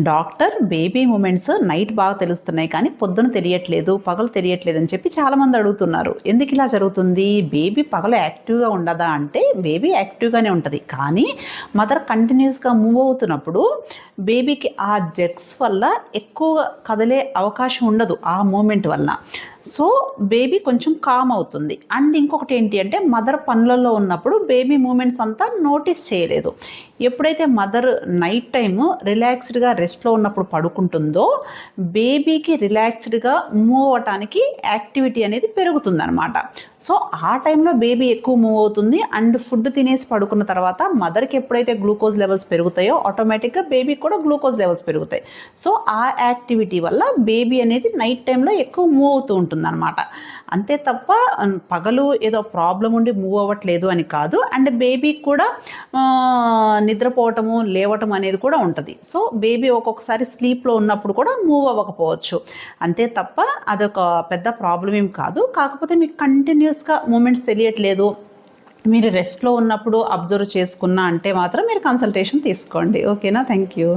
Doctor baby movements night బాగా తెలుస్తున్నాయి కానీ పొద్దున తెలియట్లేదు, పగలు తెలియట్లేదు అని చెప్పి చాలామంది అడుగుతున్నారు. ఎందుకు ఇలా జరుగుతుంది? బేబీ పగలు యాక్టివ్గా ఉండదా అంటే బేబీ యాక్టివ్గానే ఉంటుంది, కానీ మదర్ కంటిన్యూస్గా మూవ్ అవుతున్నప్పుడు బేబీకి ఆ జెగ్స్ వల్ల ఎక్కువ కదిలే అవకాశం ఉండదు ఆ మూమెంట్ వల్ల. సో బేబీ కొంచెం కామ్ అవుతుంది. అండ్ ఇంకొకటి ఏంటి అంటే మదర్ పనులలో ఉన్నప్పుడు బేబీ మూమెంట్స్ అంతా నోటీస్ చేయలేదు. ఎప్పుడైతే మదర్ నైట్ టైము రిలాక్స్డ్గా రెస్ట్లో ఉన్నప్పుడు పడుకుంటుందో బేబీకి రిలాక్స్డ్గా మూవ్ అవ్వటానికి యాక్టివిటీ అనేది పెరుగుతుందన్నమాట. సో ఆ టైంలో బేబీ ఎక్కువ మూవ్ అవుతుంది. అండ్ ఫుడ్ తినేసి పడుకున్న తర్వాత మదర్కి ఎప్పుడైతే గ్లూకోజ్ లెవెల్స్ పెరుగుతాయో ఆటోమేటిక్గా బేబీకి కూడా గ్లూకోజ్ లెవెల్స్ పెరుగుతాయి. సో ఆ యాక్టివిటీ వల్ల బేబీ అనేది నైట్ టైంలో ఎక్కువ మూవ్ అవుతూ ఉంటుందన్నమాట. అంతే తప్ప పగలు ఏదో ప్రాబ్లం ఉండి మూవ్ అవ్వట్లేదు అని కాదు. అండ్ బేబీకి కూడా నిద్రపోవటము, లేవటం అనేది కూడా ఉంటుంది. సో బేబీ ఒక్కొక్కసారి స్లీప్లో ఉన్నప్పుడు కూడా మూవ్ అవ్వకపోవచ్చు. అంతే తప్ప అదొక పెద్ద ప్రాబ్లం ఏం కాదు. కాకపోతే మీకు కంటిన్యూస్గా మూమెంట్స్ తెలియట్లేదు, మీరు రెస్ట్లో ఉన్నప్పుడు అబ్జర్వ్ చేసుకున్నా అంటే మాత్రం మీరు కన్సల్టేషన్ తీసుకోండి. ఓకేనా? Thank you.